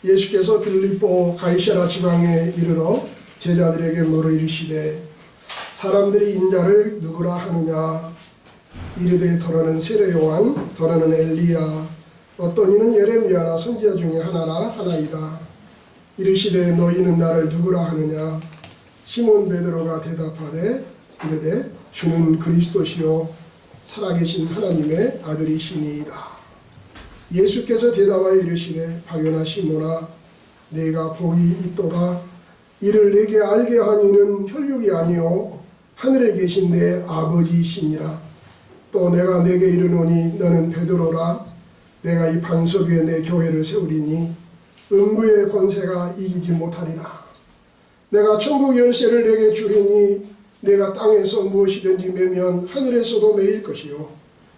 예수께서 빌립보 가이사랴 지방에 이르러 제자들에게 물어 이르시되 사람들이 인자를 누구라 하느냐. 이르되 더러는 세례 요한, 더러는 엘리야, 어떤 이는 예레미야나 선지자 중에 하나라 하나이다. 이르시되 너희는 나를 누구라 하느냐. 시몬 베드로가 대답하되 이르되 주는 그리스도시요 살아계신 하나님의 아들이시니이다. 예수께서 대답하여 이르시되 박연아 시몬아, 내가 복이 있도다. 이를 내게 알게 한 이는 혈육이 아니요 하늘에 계신 내 아버지이시니라. 또 내가 내게 이르노니 너는 베드로라. 내가 이 반석 위에 내 교회를 세우리니 음부의 권세가 이기지 못하리라. 내가 천국 열쇠를 내게 주리니 내가 땅에서 무엇이든지 매면 하늘에서도 매일 것이요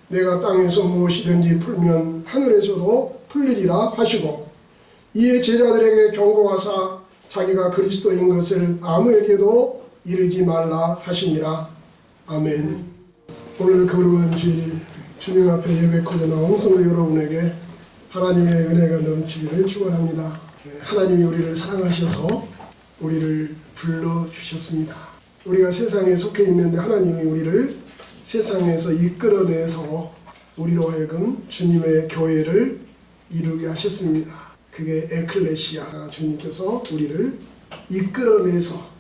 내가 땅에서 무엇이든지 풀면 하늘에서도 풀리리라 하시고, 이에 제자들에게 경고하사 자기가 그리스도인 것을 아무에게도 이르지 말라 하시니라. 아멘. 오늘 거룩한 주일 주님 앞에 예배코에 나온 성도 여러분에게 하나님의 은혜가 넘치기를 축원합니다. 하나님이 우리를 사랑하셔서 우리를 불러주셨습니다. 우리가 세상에 속해 있는데 하나님이 우리를 세상에서 이끌어내서 우리로 하여금 주님의 교회를 이루게 하셨습니다. 그게 에클레시아, 주님께서 우리를 이끌어내서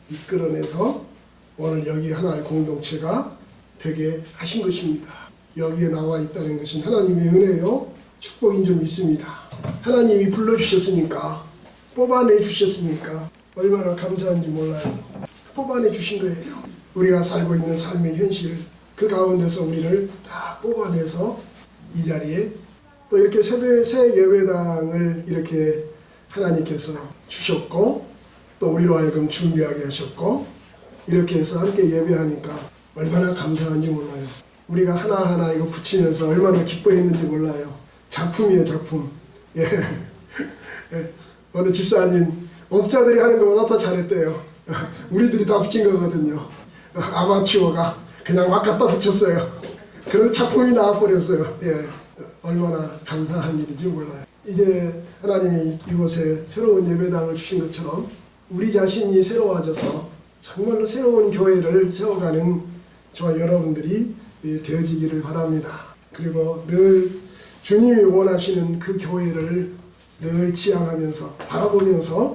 오늘 여기 하나의 공동체가 되게 하신 것입니다. 여기에 나와 있다는 것은 하나님의 은혜요 축복인 줄 믿습니다. 하나님이 불러주셨으니까, 뽑아내 주셨으니까 얼마나 감사한지 몰라요. 뽑아내 주신 거예요. 우리가 살고 있는 삶의 현실, 그 가운데서 우리를 다 뽑아내서 이 자리에 또 이렇게 새 예배당을 이렇게 하나님께서 주셨고, 또 우리로 하여금 준비하게 하셨고, 이렇게 해서 함께 예배하니까 얼마나 감사한지 몰라요. 우리가 하나하나 이거 붙이면서 얼마나 기뻐했는지 몰라요. 작품이에요, 작품. 예. 어느 집사님, 업자들이 하는 것보다 더 잘했대요. 우리들이 다 붙인 거거든요. 아마추어가 그냥 막 갖다 붙였어요. 그래서 작품이 나와버렸어요. 예. 얼마나 감사한 일인지 몰라요. 이제 하나님이 이곳에 새로운 예배당을 주신 것처럼 우리 자신이 새로워져서 정말로 새로운 교회를 세워가는 저와 여러분들이 되어지기를 바랍니다. 그리고 늘 주님이 원하시는 그 교회를 늘 지향하면서 바라보면서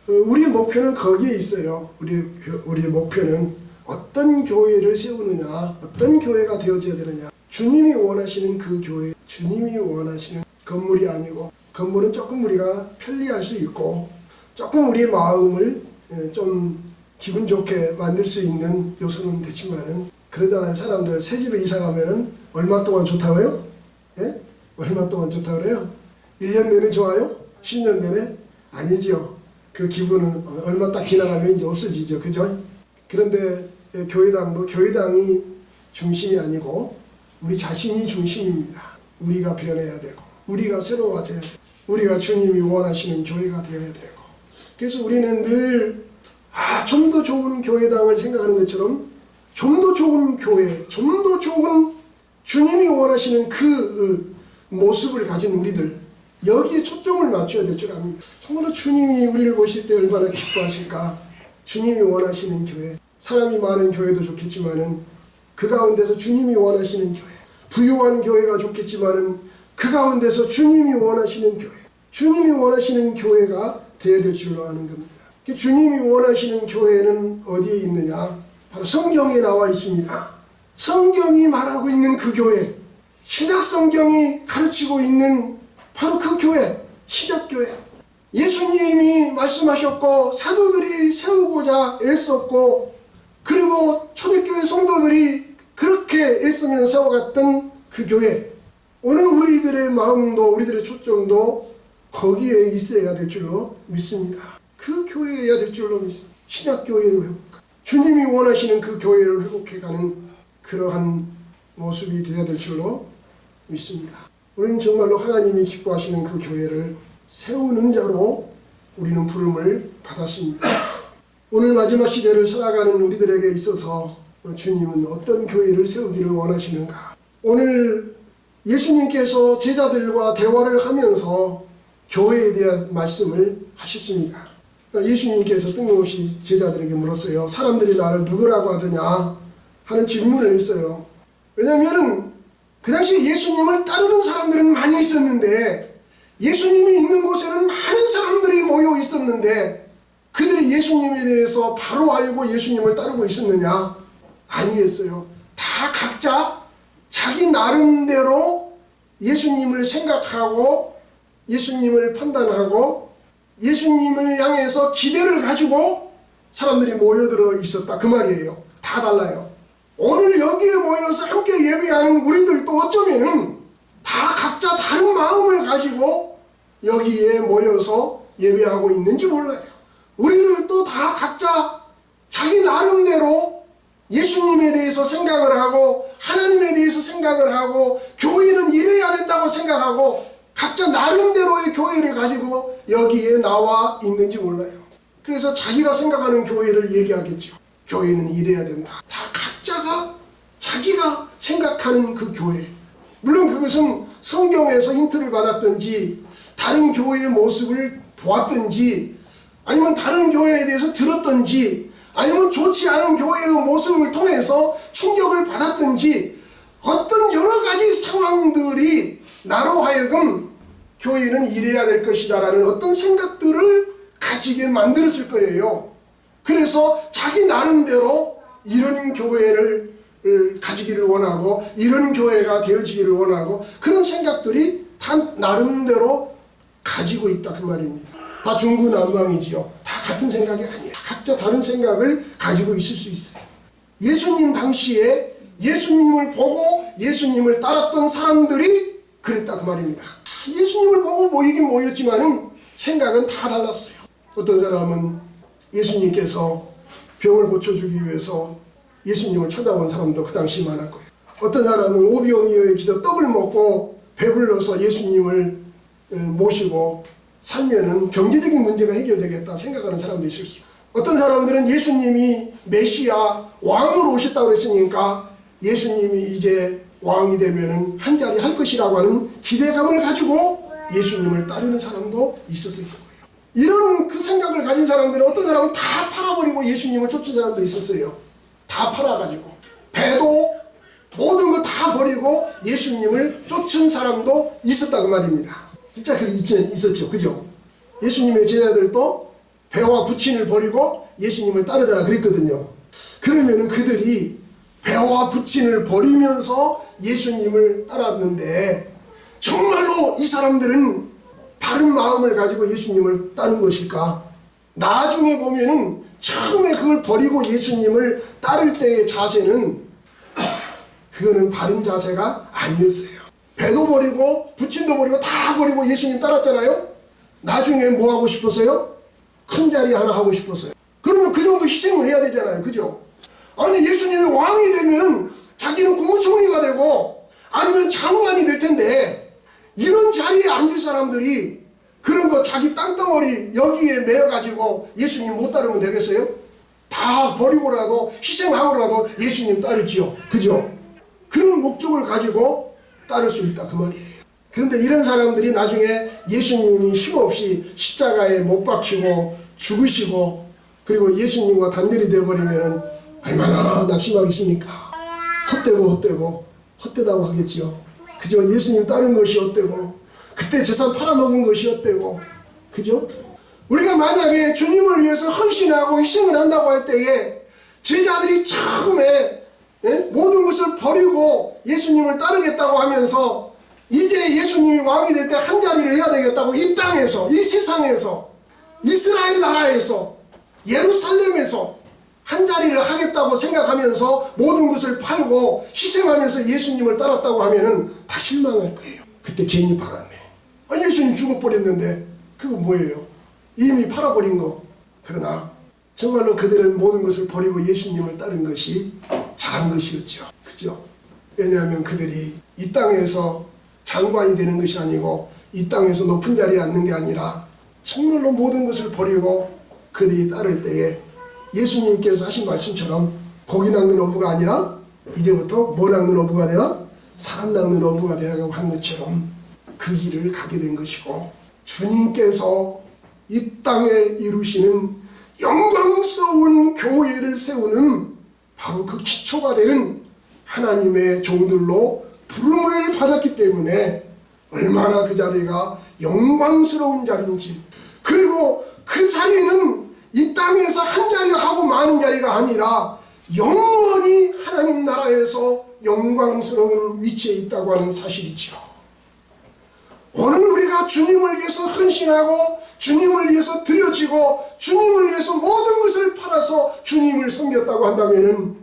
우리의 목표는 거기에 있어요. 우리의 목표는 어떤 교회를 세우느냐, 어떤 교회가 되어져야 되느냐. 주님이 원하시는 그 교회, 주님이 원하시는 건물이 아니고, 건물은 조금 우리가 편리할 수 있고 조금 우리의 마음을 좀 기분 좋게 만들 수 있는 요소는 되지만은, 그러잖아요. 사람들 새 집에 이사 가면은 얼마 동안 좋다고요? 예? 얼마 동안 좋다고 그래요? 1년 내내 좋아요? 10년 내내? 아니죠. 그 기분은 얼마 딱 지나가면 이제 없어지죠. 그죠? 그런데 교회당도 교회당이 중심이 아니고 우리 자신이 중심입니다. 우리가 변해야 되고, 우리가 새로워져야 되고, 우리가 주님이 원하시는 교회가 되어야 되고. 그래서 우리는 늘 좀 더 좋은 교회당을 생각하는 것처럼 좀 더 좋은 교회, 좀 더 좋은 주님이 원하시는 그 모습을 가진 우리들, 여기에 초점을 맞춰야 될 줄 압니다. 정말로 주님이 우리를 보실 때 얼마나 기뻐하실까. 주님이 원하시는 교회, 사람이 많은 교회도 좋겠지만은 그 가운데서 주님이 원하시는 교회, 부유한 교회가 좋겠지만은 그 가운데서 주님이 원하시는 교회, 주님이 원하시는 교회가 되어야 될 줄로 아는 겁니다. 주님이 원하시는 교회는 어디에 있느냐? 바로 성경에 나와 있습니다. 성경이 말하고 있는 그 교회, 신약 성경이 가르치고 있는 바로 그 교회, 신약교회. 예수님이 말씀하셨고 사도들이 세우고자 애썼고, 그리고 초대교회 성도들이 그렇게 애쓰면 세워갔던 그 교회. 오늘 우리들의 마음도 우리들의 초점도 거기에 있어야 될 줄로 믿습니다. 그 교회여야 될 줄로 믿습니다. 신약교회를 회복하고 주님이 원하시는 그 교회를 회복해가는 그러한 모습이 되어야 될 줄로 믿습니다. 우리는 정말로 하나님이 기뻐하시는 그 교회를 세우는 자로 우리는 부름을 받았습니다. 오늘 마지막 시대를 살아가는 우리들에게 있어서 주님은 어떤 교회를 세우기를 원하시는가? 오늘 예수님께서 제자들과 대화를 하면서 교회에 대한 말씀을 하셨습니다. 예수님께서 뜬금없이 제자들에게 물었어요. 사람들이 나를 누구라고 하더냐 하는 질문을 했어요. 왜냐하면 그 당시에 예수님을 따르는 사람들은 많이 있었는데, 예수님이 있는 곳에는 많은 사람들이 모여 있었는데, 그들이 예수님에 대해서 바로 알고 예수님을 따르고 있었느냐? 아니었어요. 다 각자 자기 나름대로 예수님을 생각하고 예수님을 판단하고 예수님을 향해서 기대를 가지고 사람들이 모여들어 있었다, 그 말이에요. 다 달라요. 오늘 여기에 모여서 함께 예배하는 우리들도 어쩌면은 다 각자 다른 마음을 가지고 여기에 모여서 예배하고 있는지 몰라요. 우리들도 다 각자 자기 나름대로 예수님에 대해서 생각을 하고 하나님에 대해서 생각을 하고 교회는 이래야 된다고 생각하고 각자 나름대로의 교회를 가지고 여기에 나와 있는지 몰라요. 그래서 자기가 생각하는 교회를 얘기하겠죠. 교회는 이래야 된다. 다 각자가 자기가 생각하는 그 교회. 물론 그것은 성경에서 힌트를 받았든지 다른 교회의 모습을 보았든지 아니면 다른 교회에 대해서 들었든지 아니면 좋지 않은 교회의 모습을 통해서 충격을 받았든지 어떤 여러 가지 상황들이 나로 하여금 교회는 이래야 될 것이다 라는 어떤 생각들을 가지게 만들었을 거예요. 그래서 자기 나름대로 이런 교회를 가지기를 원하고 이런 교회가 되어지기를 원하고 그런 생각들이 다 나름대로 가지고 있다, 그 말입니다. 다 중구난방이지요. 다 같은 생각이 아니에요. 각자 다른 생각을 가지고 있을 수 있어요. 예수님 당시에 예수님을 보고 예수님을 따랐던 사람들이 그랬다, 그 말입니다. 예수님을 보고 모이긴 모였지만은 생각은 다 달랐어요. 어떤 사람은 예수님께서 병을 고쳐주기 위해서 예수님을 찾아온 사람도 그 당시 많을 거예요. 어떤 사람은 오병이어의 기도 떡을 먹고 배불러서 예수님을 모시고 살면은 경제적인 문제가 해결되겠다 생각하는 사람도 있을 수 있어요. 어떤 사람들은 예수님이 메시아 왕으로 오셨다고 했으니까 예수님이 이제 왕이 되면은 한 자리 할 것이라고 하는 기대감을 가지고 예수님을 따르는 사람도 있었을 거예요. 이런 그 생각을 가진 사람들은 어떤 사람은 다 팔아버리고 예수님을 쫓은 사람도 있었어요. 다 팔아가지고 배도 모든 거 다 버리고 예수님을 쫓은 사람도 있었다고 말입니다. 진짜 그게 있었죠. 그죠? 예수님의 제자들도 배와 부친을 버리고 예수님을 따르더라 그랬거든요. 그러면은 그들이 배와 부친을 버리면서 예수님을 따랐는데 정말로 이 사람들은 바른 마음을 가지고 예수님을 따른 것일까? 나중에 보면은 처음에 그걸 버리고 예수님을 따를 때의 자세는 그거는 바른 자세가 아니었어요. 배도 버리고 부친도 버리고 다 버리고 예수님 따랐잖아요. 나중에 뭐 하고 싶었어요? 큰 자리 하나 하고 싶었어요. 그러면 그 정도 희생을 해야 되잖아요. 그죠? 아니 예수님이 왕이 되면 자기는 국무총리가 되고 아니면 장관이 될 텐데 이런 자리에 앉을 사람들이 그런 거 자기 땅덩어리 여기에 매어가지고 예수님 못 따르면 되겠어요? 다 버리고라도 희생하고라도 예수님 따르지요. 그죠? 그런 목적을 가지고 따를 수 있다, 그 말이에요. 그런데 이런 사람들이 나중에 예수님이 힘없이 십자가에 못 박히고 죽으시고 그리고 예수님과 단절이 되어버리면 얼마나 낙심하겠습니까? 헛되고 헛되다고 하겠지요. 그죠? 예수님 따른 것이 헛되고 그때 재산 팔아먹은 것이 헛되고, 그죠? 우리가 만약에 주님을 위해서 헌신하고 희생을 한다고 할 때에 제자들이 처음에 모든 것을 버리고 예수님을 따르겠다고 하면서 이제 예수님이 왕이 될 때 한 자리를 해야 되겠다고 이 땅에서 이 세상에서 이스라엘 나라에서 예루살렘에서 한 자리를 하겠다고 생각하면서 모든 것을 팔고 희생하면서 예수님을 따랐다고 하면은 다 실망할 거예요. 그때 괜히 팔았네. 예수님 죽어버렸는데 그거 뭐예요? 이미 팔아버린 거. 그러나 정말로 그들은 모든 것을 버리고 예수님을 따른 것이 잘한 것이었죠. 그죠? 왜냐하면 그들이 이 땅에서 장관이 되는 것이 아니고 이 땅에서 높은 자리에 앉는 게 아니라 정말로 모든 것을 버리고 그들이 따를 때에 예수님께서 하신 말씀처럼 고기 낚는 어부가 아니라 이제부터 뭐 낚는 어부가 되라? 사람 낚는 어부가 되라고 한 것처럼 그 길을 가게 된 것이고 주님께서 이 땅에 이루시는 영광스러운 교회를 세우는 바로 그 기초가 되는 하나님의 종들로 부름을 받았기 때문에 얼마나 그 자리가 영광스러운 자리인지, 그리고 그 자리는 이 땅에서 한 자리가 하고 마는 자리가 아니라 영원히 하나님 나라에서 영광스러운 위치에 있다고 하는 사실이죠. 오늘 우리가 주님을 위해서 헌신하고 주님을 위해서 드려지고 주님을 위해서 모든 것을 팔아서 주님을 섬겼다고 한다면,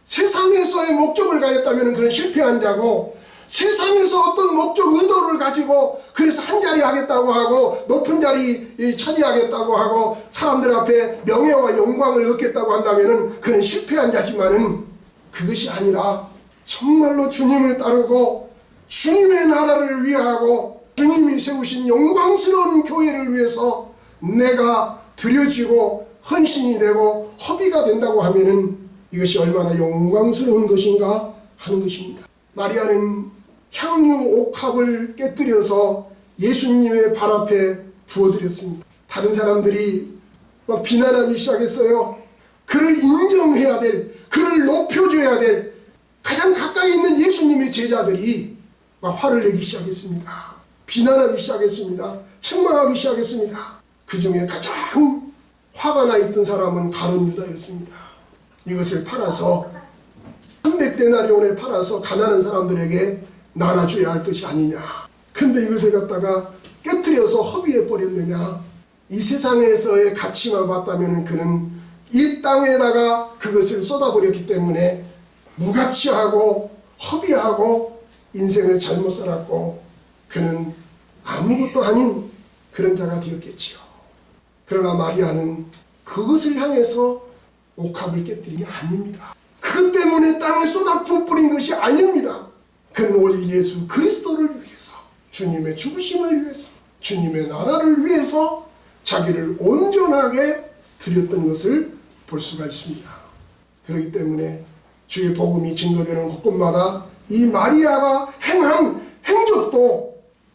세상에서의 목적을 가졌다면 그런 실패한 자고, 세상에서 어떤 목적 의도를 가지고 그래서 한 자리 하겠다고 하고 높은 자리 차지하겠다고 하고 사람들 앞에 명예와 영광을 얻겠다고 한다면 그는 실패한 자지만은, 그것이 아니라 정말로 주님을 따르고 주님의 나라를 위하고 주님이 세우신 영광스러운 교회를 위해서 내가 드려지고 헌신이 되고 허비가 된다고 하면은 이것이 얼마나 영광스러운 것인가 하는 것입니다. 마리아는 향유 옥합을 깨뜨려서 예수님의 발 앞에 부어드렸습니다. 다른 사람들이 막 비난하기 시작했어요. 그를 인정해야 될, 그를 높여줘야 될 가장 가까이 있는 예수님의 제자들이 막 화를 내기 시작했습니다. 비난하기 시작했습니다. 책망하기 시작했습니다. 그 중에 가장 화가 나 있던 사람은 가룟 유다였습니다. 이것을 팔아서 300데나리온에 팔아서 가난한 사람들에게 나눠줘야 할 것이 아니냐. 근데 이것을 갖다가 깨뜨려서 허비해 버렸느냐. 이 세상에서의 가치만 봤다면 그는 이 땅에다가 그것을 쏟아버렸기 때문에 무가치하고 허비하고 인생을 잘못 살았고 그는 아무것도 아닌 그런 자가 되었겠지요. 그러나 마리아는 그것을 향해서 옥합을 깨뜨린 게 아닙니다. 그것 때문에 땅에 쏟아부어버린 것이 아닙니다. 그는 오직 예수 그리스도를 위해서, 주님의 죽으심을 위해서, 주님의 나라를 위해서 자기를 온전하게 드렸던 것을 볼 수가 있습니다. 그렇기 때문에 주의 복음이 증거되는 곳곳마다 이 마리아가 행한 행적도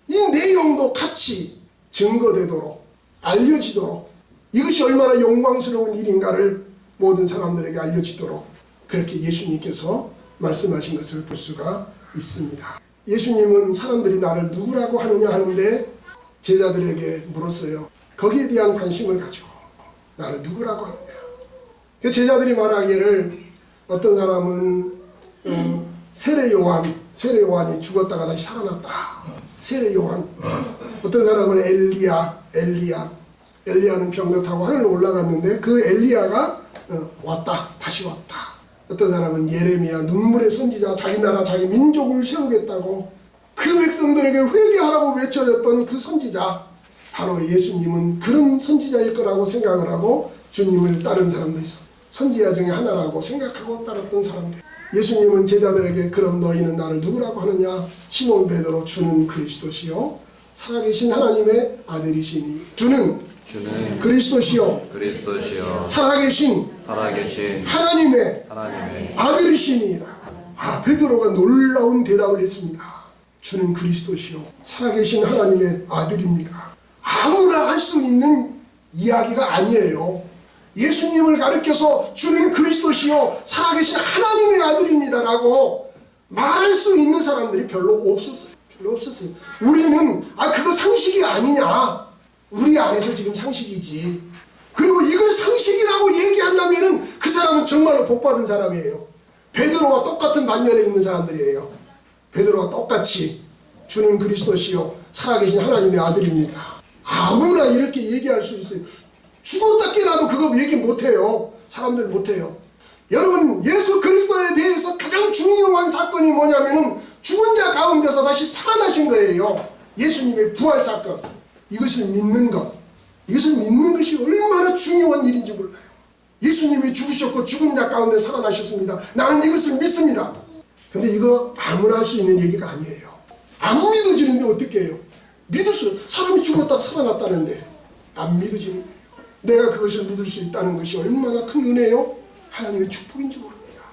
이 내용도 같이 증거되도록 알려지도록, 이것이 얼마나 영광스러운 일인가를 모든 사람들에게 알려지도록 그렇게 예수님께서 말씀하신 것을 볼 수가 있습니다. 예수님은 사람들이 나를 누구라고 하느냐 하는데 제자들에게 물었어요. 거기에 대한 관심을 가지고 나를 누구라고 하느냐. 그 제자들이 말하기를 어떤 사람은 세례 요한이 죽었다가 다시 살아났다. 세례 요한. 어떤 사람은 엘리야는 병거 타고 하늘로 올라갔는데 그 엘리야가 왔다. 다시 왔다. 어떤 사람은 예레미야, 눈물의 선지자, 자기 나라 자기 민족을 세우겠다고 그 백성들에게 회개하라고 외쳐졌던 그 선지자, 바로 예수님은 그런 선지자일 거라고 생각을 하고 주님을 따른 사람도 있어. 선지자 중에 하나라고 생각하고 따랐던 사람들. 예수님은 제자들에게 그럼 너희는 나를 누구라고 하느냐. 시몬 베드로, 주는 그리스도시요 살아계신 하나님의 아들이시니. 주는 그리스도시요 살아계신 하나님의 아들이시니이다. 베드로가 놀라운 대답을 했습니다. 주는 그리스도시요 살아계신 하나님의 아들입니다. 아무나 할 수 있는 이야기가 아니에요. 예수님을 가리켜서 주는 그리스도시요 살아계신 하나님의 아들입니다 라고 말할 수 있는 사람들이 별로 없었어요. 우리는 그거 상식이 아니냐. 우리 안에서 지금 상식이지. 그리고 이걸 상식이라고 얘기한다면 그 사람은 정말로 복받은 사람이에요. 베드로와 똑같은 반면에 있는 사람들이에요. 베드로와 똑같이 주는 그리스도시요 살아계신 하나님의 아들입니다. 아무나 이렇게 얘기할 수 있어요. 죽었다 깨나도 그거 얘기 못해요. 사람들 못해요. 여러분, 예수 그리스도에 대해서 가장 중요한 사건이 뭐냐면은 죽은 자 가운데서 다시 살아나신 거예요. 예수님의 부활 사건. 이것을 믿는 것. 이것을 믿는 것이 얼마나 중요한 일인지 몰라요. 예수님이 죽으셨고 죽은 자 가운데 살아나셨습니다. 나는 이것을 믿습니다. 근데 이거 아무나 할 수 있는 얘기가 아니에요. 안 믿어지는데 어떻게 해요? 믿을 수, 사람이 죽었다 살아났다는데 안 믿어지는 거예요. 내가 그것을 믿을 수 있다는 것이 얼마나 큰 은혜요? 하나님의 축복인지 모릅니다.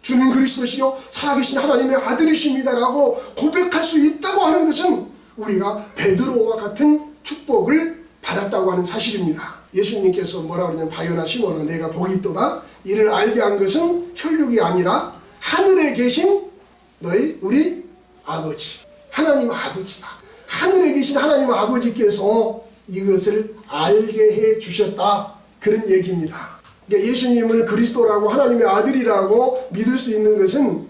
주는 그리스도시요 살아계신 하나님의 아들이십니다 라고 고백할 수 있다고 하는 것은 우리가 베드로와 같은 축복을 받았다고 하는 사실입니다. 예수님께서 뭐라 그러냐면 바요나 시몬아 내가 복이 있도다. 이를 알게 한 것은 혈육이 아니라 하늘에 계신 너희 우리 아버지 하나님 아버지다. 하늘에 계신 하나님 아버지께서 이것을 알게 해 주셨다. 그런 얘기입니다. 그러니까 예수님을 그리스도라고 하나님의 아들이라고 믿을 수 있는 것은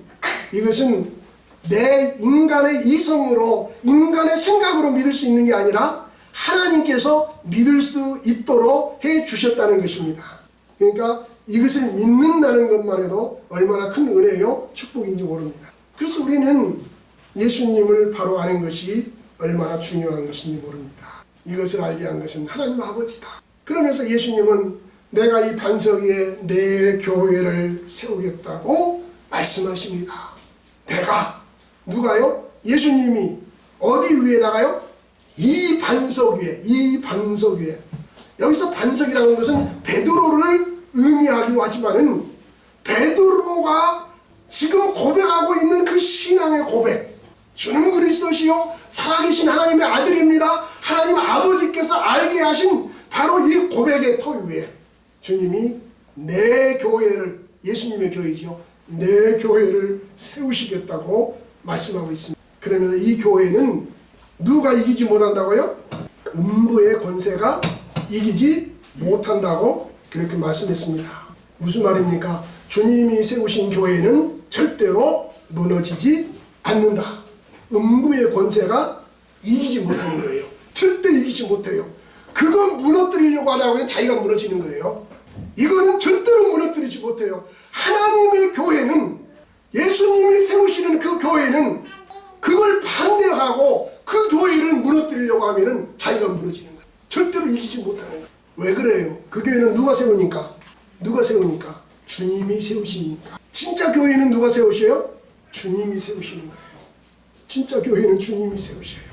이것은 내 인간의 이성으로 인간의 생각으로 믿을 수 있는 게 아니라 하나님께서 믿을 수 있도록 해 주셨다는 것입니다. 그러니까 이것을 믿는다는 것만 해도 얼마나 큰 은혜요 축복인지 모릅니다. 그래서 우리는 예수님을 바로 아는 것이 얼마나 중요한 것인지 모릅니다. 이것을 알게 한 것은 하나님 아버지다. 그러면서 예수님은 내가 이 반석 위에 내 교회를 세우겠다고 말씀하십니다. 내가 누가요? 예수님이 어디 위에다가요? 이 반석 위에 여기서 반석이라는 것은 베드로를 의미하기도 하지만은 베드로가 지금 고백하고 있는 그 신앙의 고백 주는 그리스도시요 살아계신 하나님의 아들입니다. 하나님 아버지께서 알게 하신 바로 이 고백의 토 위에 주님이 내 교회를 예수님의 교회죠. 내 교회를 세우시겠다고 말씀하고 있습니다. 그러면 이 교회는 누가 이기지 못한다고요? 음부의 권세가 이기지 못한다고 그렇게 말씀했습니다. 무슨 말입니까? 주님이 세우신 교회는 절대로 무너지지 않는다. 음부의 권세가 이기지 못하는 거예요. 절대 이기지 못해요. 그거 무너뜨리려고 하다가 자기가 무너지는 거예요. 이거는 절대로 무너뜨리지 못해요. 하나님의 교회는 예수님이 세우시는 그 교회는 그걸 반대하고 그 교회를 무너뜨리려고 하면은 자기가 무너지는 거예요. 절대로 이기지 못하는 거예요. 왜 그래요? 그 교회는 누가 세우니까? 누가 세우니까? 주님이 세우시니까. 진짜 교회는 누가 세우셔요? 주님이 세우시는 거예요. 진짜 교회는 주님이 세우셔요.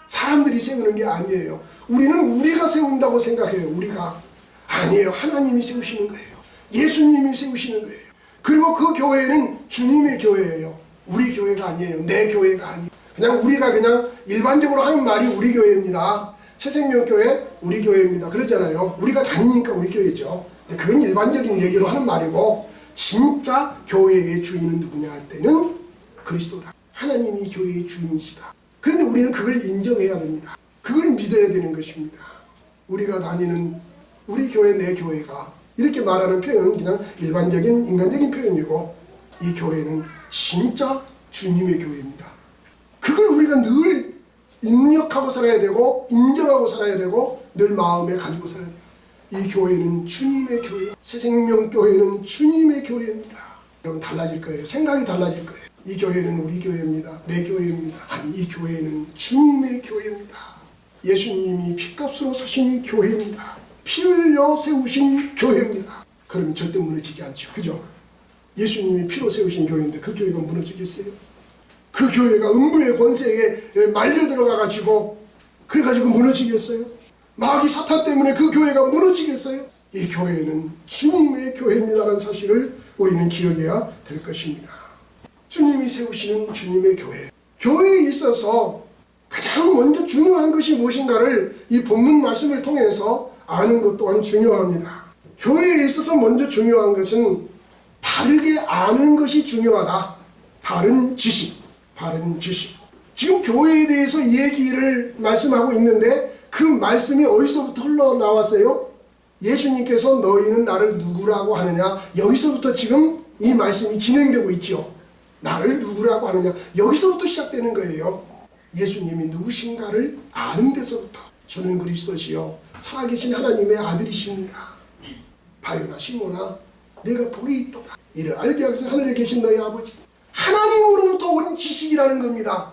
사람들이 세우는 게 아니에요. 우리는 우리가 세운다고 생각해요. 우리가. 아니에요. 하나님이 세우시는 거예요. 예수님이 세우시는 거예요. 그리고 그 교회는 주님의 교회예요. 우리 교회가 아니에요. 내 교회가 아니에요. 그냥 우리가 그냥 일반적으로 하는 말이 우리 교회입니다. 새생명교회 우리 교회입니다. 그러잖아요. 우리가 다니니까 우리 교회죠. 그건 일반적인 얘기로 하는 말이고 진짜 교회의 주인은 누구냐 할 때는 그리스도다. 하나님이 교회의 주인이시다. 그런데 우리는 그걸 인정해야 됩니다. 그걸 믿어야 되는 것입니다. 우리가 다니는 우리 교회 내 교회가 이렇게 말하는 표현은 그냥 일반적인 인간적인 표현이고 이 교회는 진짜 주님의 교회입니다. 그걸 우리가 늘 입력하고 살아야 되고 인정하고 살아야 되고 늘 마음에 가지고 살아야 돼요. 이 교회는 주님의 교회, 새생명교회는 주님의 교회입니다. 여러분 달라질 거예요. 생각이 달라질 거예요. 이 교회는 우리 교회입니다. 내 교회입니다. 아니 이 교회는 주님의 교회입니다. 예수님이 피값으로 사신 교회입니다. 피 흘려 세우신 교회입니다. 그러면 절대 무너지지 않죠. 그죠? 예수님이 피로 세우신 교회인데 그 교회가 무너지겠어요? 그 교회가 음부의 권세에 말려 들어가가지고 그래가지고 무너지겠어요? 마귀 사탄 때문에 그 교회가 무너지겠어요? 이 교회는 주님의 교회입니다라는 사실을 우리는 기억해야 될 것입니다. 주님이 세우시는 주님의 교회. 교회에 있어서 가장 먼저 중요한 것이 무엇인가를 이 본문 말씀을 통해서 아는 것 또한 중요합니다. 교회에 있어서 먼저 중요한 것은 바르게 아는 것이 중요하다. 바른 지식. 바른 지식. 지금 교회에 대해서 얘기를 말씀하고 있는데 그 말씀이 어디서부터 흘러나왔어요? 예수님께서 너희는 나를 누구라고 하느냐? 여기서부터 지금 이 말씀이 진행되고 있죠. 나를 누구라고 하느냐? 여기서부터 시작되는 거예요. 예수님이 누구신가를 아는 데서부터 주는 그리스도시요 살아계신 하나님의 아들이십니다. 바요나 시몬아 내가 복이 있도다. 이를 알게 하셔서 하늘에 계신 너희 아버지. 하나님으로부터 온 지식이라는 겁니다.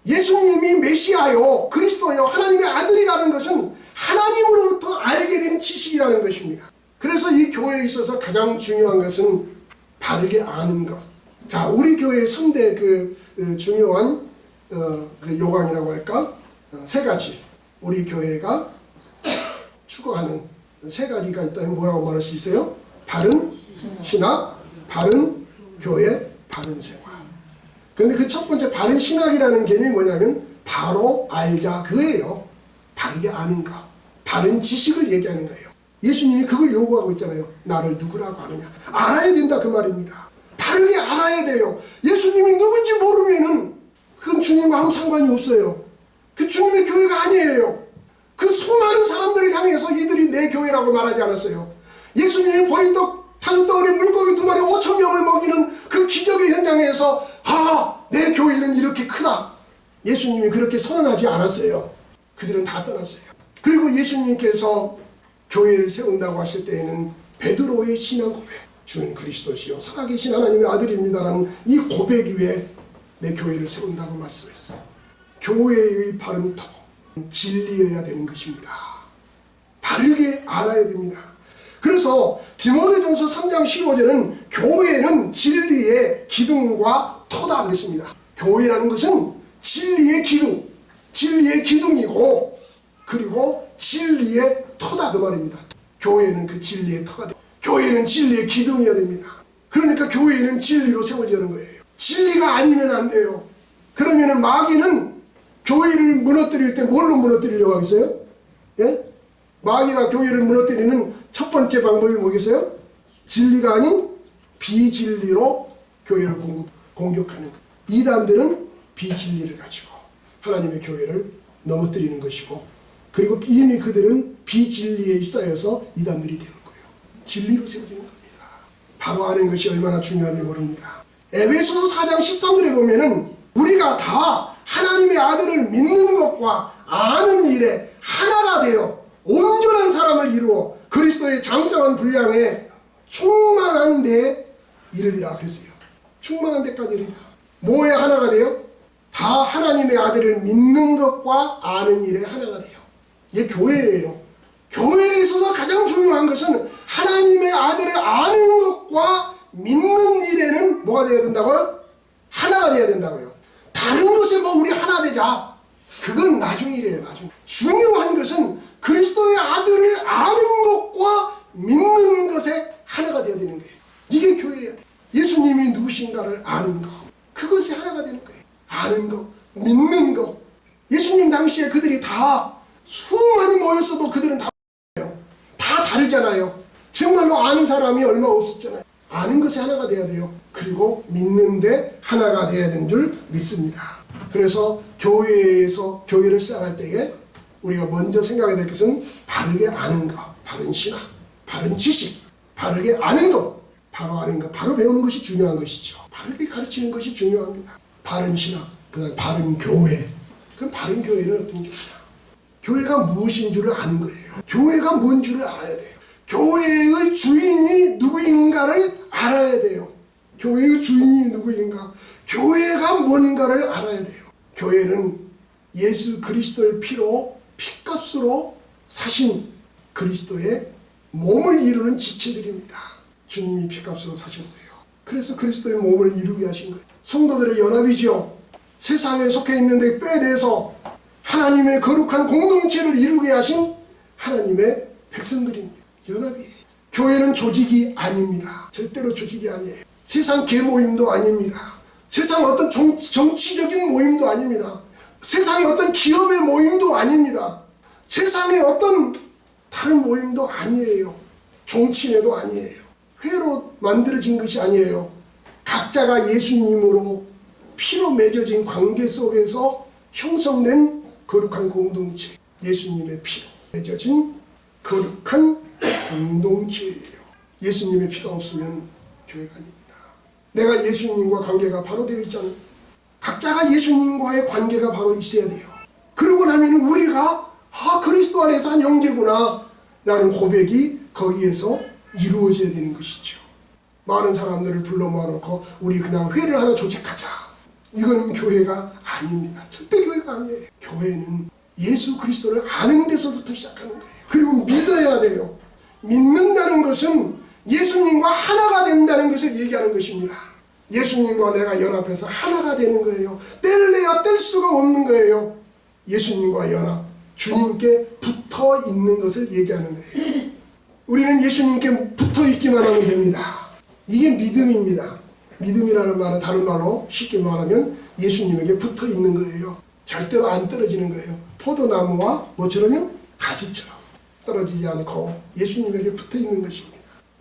예수님이 메시아요 그리스도요 하나님의 아들이라는 것은 하나님으로부터 알게 된 지식이라는 것입니다. 그래서 이 교회에 있어서 가장 중요한 것은 바르게 아는 것. 자, 우리 교회의 3대 중요한 그 요강이라고 할까? 세 가지. 우리 교회가 추구하는 세 가지가 있다면 뭐라고 말할 수 있어요? 바른 신학, 바른 교회, 바른 생활. 그런데 그 첫 번째 바른 신학이라는 개념이 뭐냐면 바로 알자 그거예요. 바른 바르게 아는가, 바른 지식을 얘기하는 거예요. 예수님이 그걸 요구하고 있잖아요. 나를 누구라고 아느냐. 알아야 된다 그 말입니다. 바르게 알아야 돼요. 예수님이 누군지 모르면은 그건 주님과 아무 상관이 없어요. 그 주님의 교회가 아니에요. 그 수많은 사람들을 향해서 이들이 내 교회라고 말하지 않았어요. 예수님이 보리떡 5덩어리 물고기 2마리 5,000명을 먹이는 그 기적의 현장에서 내 교회는 이렇게 크다. 예수님이 그렇게 선언하지 않았어요. 그들은 다 떠났어요. 그리고 예수님께서 교회를 세운다고 하실 때에는 베드로의 신앙 고백, 주는 그리스도시요 살아계신 하나님의 아들입니다라는 이 고백 위에 내 교회를 세운다고 말씀했어요. 교회의 바른 터, 진리여야 되는 것입니다. 바르게 알아야 됩니다. 그래서 디모데전서 3장 15절은 교회는 진리의 기둥과 터다 그랬습니다. 교회라는 것은 진리의 기둥, 진리의 기둥이고 그리고 진리의 터다 그 말입니다. 교회는 그 진리의 터가 됩니다. 교회는 진리의 기둥이어야 됩니다. 그러니까 교회는 진리로 세워지는 거예요. 진리가 아니면 안 돼요. 그러면은 마귀는 교회를 무너뜨릴 때 뭘로 무너뜨리려고 하겠어요? 예? 마귀가 교회를 무너뜨리는 첫 번째 방법이 뭐겠어요? 진리가 아닌 비진리로 교회를 공격하는 거예요. 이단들은 비진리를 가지고 하나님의 교회를 넘어뜨리는 것이고, 그리고 이미 그들은 비진리에 휩싸여서 이단들이 되는 거예요. 진리로 세워지는 겁니다. 바로 아는 것이 얼마나 중요한지 모릅니다. 에베소서 4장 13절에 보면은 우리가 다 하나님의 아들을 믿는 것과 아는 일에 하나가 되어 온전한 사람을 이루어 그리스도의 장성한 분량에 충만한 데에 이르리라 그랬어요. 충만한 데까지 이르리라. 뭐에 하나가 돼요? 다 하나님의 아들을 믿는 것과 아는 일에 하나가 돼요. 이게 교회예요. 교회에 있어서 가장 중요한 것은 하나님의 아들을 아는 것과 믿는 일에는 뭐가 되어야 된다고요? 하나가 되어야 된다고요. 다른 것에 우리 하나 되자, 그건 나중 일이에요. 나중. 중요한 것은 그리스도의 아들을 아는 것과 믿는 것에 하나가 되어야 되는 거예요. 이게 교회여야 돼요. 예수님이 누구신가를 아는 것, 그것이 하나가 되는 거예요. 아는 것, 믿는 것. 예수님 당시에 그들이 다 수많이 모였어도 그들은 다 다르잖아요. 정말로 아는 사람이 얼마 없었잖아요. 아는 것이 하나가 돼야 돼요. 그리고 믿는데 하나가 돼야 되는 줄 믿습니다. 그래서 교회에서 교회를 시작할 때에 우리가 먼저 생각해야 될 것은 바르게 아는 것, 바른 신학, 바른 지식, 바르게 아는 것, 바로 아는 것, 바로 배우는 것이 중요한 것이죠. 바르게 가르치는 것이 중요합니다. 바른 신학, 그다음 바른 교회. 그럼 바른 교회는 어떤 교회냐? 교회가 무엇인 줄을 아는 거예요. 교회가 뭔 줄을 알아야 돼요. 교회의 주인이 누구인가를 알아야 돼요. 교회의 주인이 누구인가, 교회가 뭔가를 알아야 돼요. 교회는 예수 그리스도의 피로, 피값으로 사신 그리스도의 몸을 이루는 지체들입니다. 주님이 피값으로 사셨어요. 그래서 그리스도의 몸을 이루게 하신 거예요. 성도들의 연합이죠. 세상에 속해 있는데 빼내서 하나님의 거룩한 공동체를 이루게 하신 하나님의 백성들입니다. 연합이에요. 교회는 조직이 아닙니다. 절대로 조직이 아니에요. 세상 계모임도 아닙니다. 세상 어떤 정치적인 모임도 아닙니다. 세상의 어떤 기업의 모임도 아닙니다. 세상의 어떤 다른 모임도 아니에요. 종친회도 아니에요. 회로 만들어진 것이 아니에요. 각자가 예수님으로 피로 맺어진 관계 속에서 형성된 거룩한 공동체, 예수님의 피로 맺어진 거룩한 공동체예요. 예수님의 피가 없으면 교회가 아닙니다. 내가 예수님과 관계가 바로 되어 있잖아요. 각자가 예수님과의 관계가 바로 있어야 돼요. 그러고 나면 우리가 그리스도 안에서 한 형제구나 라는 고백이 거기에서 이루어져야 되는 것이죠. 많은 사람들을 불러 모아놓고 우리 그냥 회를 하나 조직하자, 이건 교회가 아닙니다. 절대 교회가 아니에요. 교회는 예수 그리스도를 아는 데서부터 시작하는 거예요. 그리고 믿어야 돼요. 믿는다는 것은 예수님과 하나가 된다는 것을 얘기하는 것입니다. 예수님과 내가 연합해서 하나가 되는 거예요. 뗄래야 뗄 수가 없는 거예요. 예수님과 연합, 주님께 붙어 있는 것을 얘기하는 거예요. 우리는 예수님께 붙어 있기만 하면 됩니다. 이게 믿음입니다. 믿음이라는 말은 다른 말로 쉽게 말하면 예수님에게 붙어 있는 거예요. 절대로 안 떨어지는 거예요. 포도나무와 뭐처럼요? 가지처럼 떨어지지 않고 예수님에게 붙어 있는 것입니다.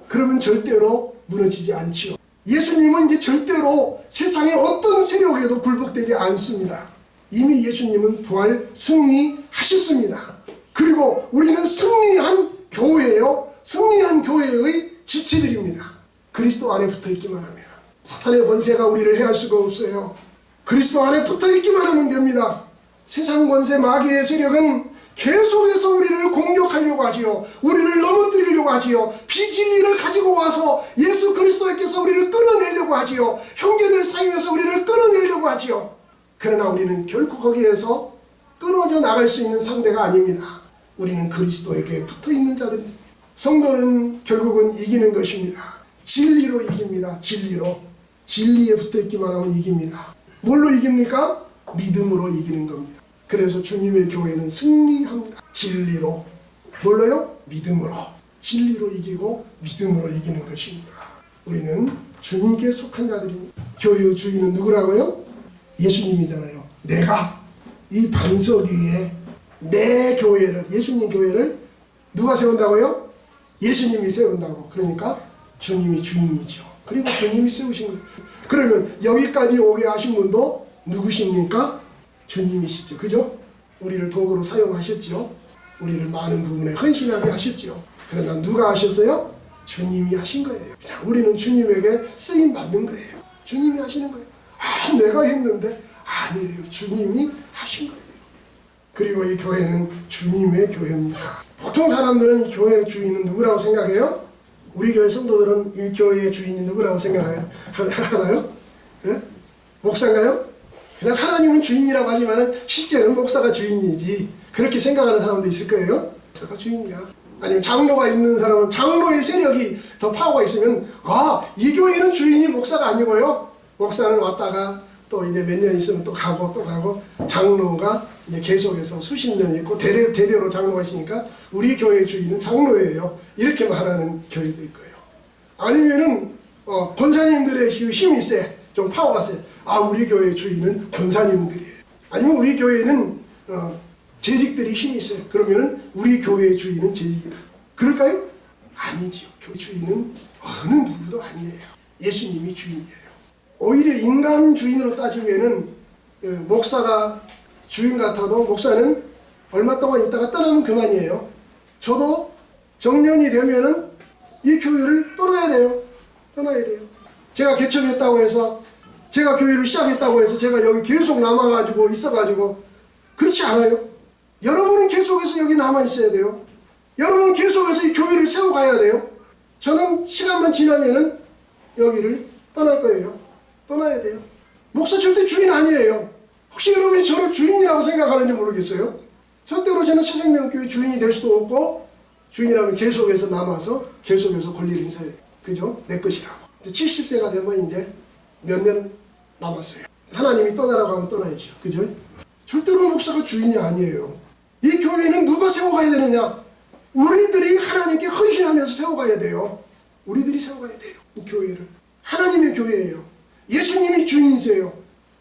그러면 절대로 무너지지 않지요. 예수님은 이제 절대로 세상의 어떤 세력에도 굴복되지 않습니다. 이미 예수님은 부활 승리하셨습니다. 그리고 우리는 승리한 교회예요. 승리한 교회의 지체들입니다. 그리스도 안에 붙어 있기만 하면 사탄의 권세가 우리를 해할 수가 없어요. 그리스도 안에 붙어 있기만 하면 됩니다. 세상 권세 마귀의 세력은 계속해서 우리를 공격하려고 하지요. 우리를 넘어뜨리려고 하지요. 비진리를 가지고 와서 예수 그리스도께서 우리를 끌어내려고 하지요. 형제들 사이에서 우리를 끌어내려고 하지요. 그러나 우리는 결코 거기에서 끊어져 나갈 수 있는 상대가 아닙니다. 우리는 그리스도에게 붙어있는 자들입니다. 성도는 결국은 이기는 것입니다. 진리로 이깁니다. 진리로. 진리에 붙어있기만 하면 이깁니다. 뭘로 이깁니까? 믿음으로 이기는 겁니다. 그래서 주님의 교회는 승리합니다. 진리로. 뭘로요? 믿음으로. 진리로 이기고 믿음으로 이기는 것입니다. 우리는 주님께 속한 자들입니다. 교회의 주인은 누구라고요? 예수님이잖아요. 내가 이 반석 위에 내 교회를, 예수님 교회를 누가 세운다고요? 예수님이 세운다고. 그러니까 주님이 주인이죠. 그리고 주님이 세우신 거예요. 그러면 여기까지 오게 하신 분도 누구십니까? 주님이시죠. 그죠? 우리를 도구로 사용하셨죠. 우리를 많은 부분에 헌신하게 하셨죠. 그러나 누가 하셨어요? 주님이 하신 거예요. 우리는 주님에게 쓰임 받는 거예요. 주님이 하시는 거예요. 아, 내가 했는데 아니에요. 주님이 하신 거예요. 그리고 이 교회는 주님의 교회입니다. 보통 사람들은 이 교회의 주인은 누구라고 생각해요? 우리 교회 성도들은 이 교회의 주인이 누구라고 생각하나요? 네? 목사인가요? 그냥 하나님은 주인이라고 하지만 실제는 목사가 주인이지, 그렇게 생각하는 사람도 있을 거예요. 목사가 주인이야. 아니면 장로가 있는 사람은 장로의 세력이 더 파워가 있으면 이 교회는 주인이 목사가 아니고요. 목사는 왔다가 또 이제 몇 년 있으면 또 가고 장로가 이제 계속해서 수십 년 있고 대대로 장로가 있으니까 우리 교회의 주인은 장로예요. 이렇게 말하는 교회도 있고요. 아니면은 권사님들의 힘이 세, 좀 파워가 세. 우리 교회의 주인은 권사님들이에요. 아니면 우리 교회는 재직들이 힘이 세. 그러면은 우리 교회의 주인은 재직이다. 그럴까요? 아니지요. 교회 주인은 어느 누구도 아니에요. 예수님이 주인이에요. 오히려 인간 주인으로 따지면은 목사가 주인 같아도 목사는 얼마 동안 있다가 떠나면 그만이에요. 저도 정년이 되면은 이 교회를 떠나야 돼요. 제가 개척했다고 해서, 제가 교회를 시작했다고 해서 제가 여기 계속 남아가지고 있어가지고 그렇지 않아요. 여러분은 계속해서 여기 남아 있어야 돼요. 여러분은 계속해서 이 교회를 세워가야 돼요. 저는 시간만 지나면은 여기를 떠날 거예요. 떠나야 돼요. 목사 절대 주인 아니에요. 혹시 여러분이 저를 주인이라고 생각하는지 모르겠어요. 절대로 저는 새생명교회 주인이 될 수도 없고, 주인이라면 계속해서 남아서 계속해서 권리를 행사해요. 그죠? 내 것이라고. 70세가 되면 이제 몇 년 남았어요. 하나님이 떠나라고 하면 떠나야죠. 그죠? 절대로 목사가 주인이 아니에요. 이 교회는 누가 세워가야 되느냐? 우리들이 하나님께 헌신하면서 세워가야 돼요. 우리들이 세워가야 돼요. 이 교회를. 하나님의 교회예요. 예수님이 주인이세요.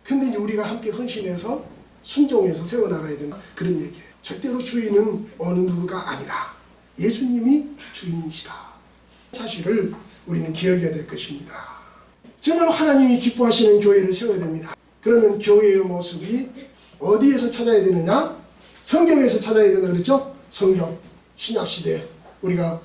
근데 이제 우리가 함께 헌신해서 순종해서 세워나가야 된다. 그런 얘기예요. 절대로 주인은 어느 누구가 아니라 예수님이 주인이시다. 사실을 우리는 기억해야 될 것입니다. 정말 하나님이 기뻐하시는 교회를 세워야 됩니다. 그러면 교회의 모습이 어디에서 찾아야 되느냐? 성경에서 찾아야 된다 그랬죠? 성경, 신약시대. 우리가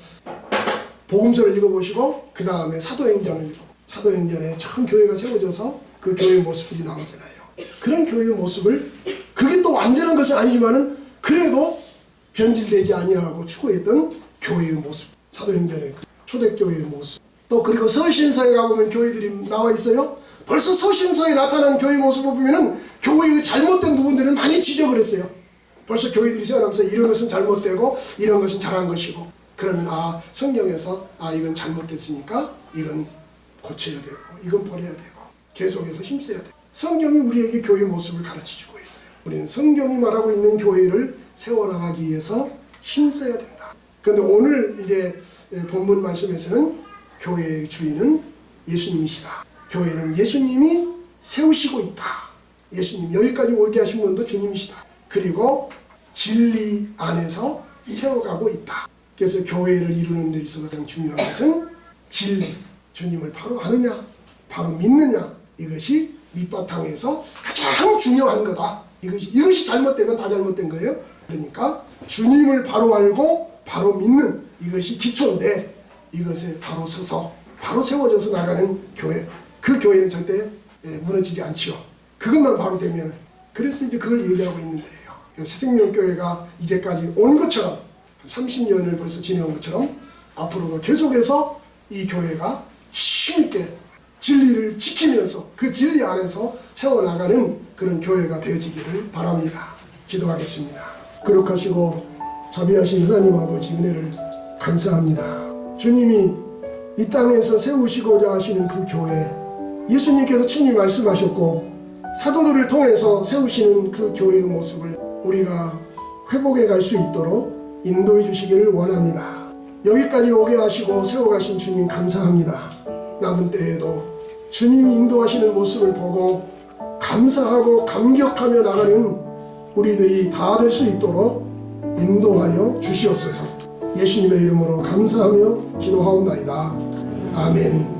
복음서를 읽어보시고 그 다음에 사도행전을 읽고, 사도행전에 처음 교회가 세워져서 그 교회의 모습들이 나오잖아요. 그런 교회의 모습을, 그게 또 완전한 것은 아니지만은 그래도 변질되지 아니하고 추구했던 교회의 모습, 사도행전의 초대교회의 모습. 또 그리고 서신서에 가보면 교회들이 나와 있어요. 벌써 서신서에 나타나는 교회의 모습을 보면은 교회의 잘못된 부분들을 많이 지적을 했어요. 벌써 교회들이 세워나면서 이런 것은 잘못되고 이런 것은 잘한 것이고, 그러면 성경에서 이건 잘못됐으니까 이건 고쳐야 되고 이건 버려야 되고 계속해서 힘써야 돼요. 성경이 우리에게 교회의 모습을 가르쳐주고 있어요. 우리는 성경이 말하고 있는 교회를 세워나가기 위해서 힘써야 된다. 그런데 오늘 이제 본문 말씀에서는 교회의 주인은 예수님이시다. 교회는 예수님이 세우시고 있다. 예수님, 여기까지 오게 하신 분도 주님이시다. 그리고 진리 안에서 세워가고 있다. 그래서 교회를 이루는 데 있어서 가장 중요한 것은 진리, 주님을 바로 아느냐, 바로 믿느냐, 이것이 밑바탕에서 가장 중요한 거다. 이것이 잘못되면 다 잘못된 거예요. 그러니까 주님을 바로 알고 바로 믿는 이것이 기초인데, 이것에 바로 서서 바로 세워져서 나가는 교회, 그 교회는 절대 무너지지 않지요. 그것만 바로 되면, 그래서 이제 그걸 얘기하고 있는 거예요. 새생명교회가 이제까지 온 것처럼 30년을 벌써 지내온 것처럼 앞으로도 계속해서 이 교회가 힘있게 진리를 지키면서 그 진리 안에서 세워나가는 그런 교회가 되어지기를 바랍니다. 기도하겠습니다. 거룩하시고 자비하신 하나님 아버지, 은혜를 감사합니다. 주님이 이 땅에서 세우시고자 하시는 그 교회, 예수님께서 친히 말씀하셨고 사도들을 통해서 세우시는 그 교회의 모습을 우리가 회복해 갈 수 있도록 인도해 주시기를 원합니다. 여기까지 오게 하시고 세워가신 주님 감사합니다. 남은 때에도 주님이 인도하시는 모습을 보고 감사하고 감격하며 나가는 우리들이 다 될 수 있도록 인도하여 주시옵소서. 예수님의 이름으로 감사하며 기도하옵나이다. 아멘.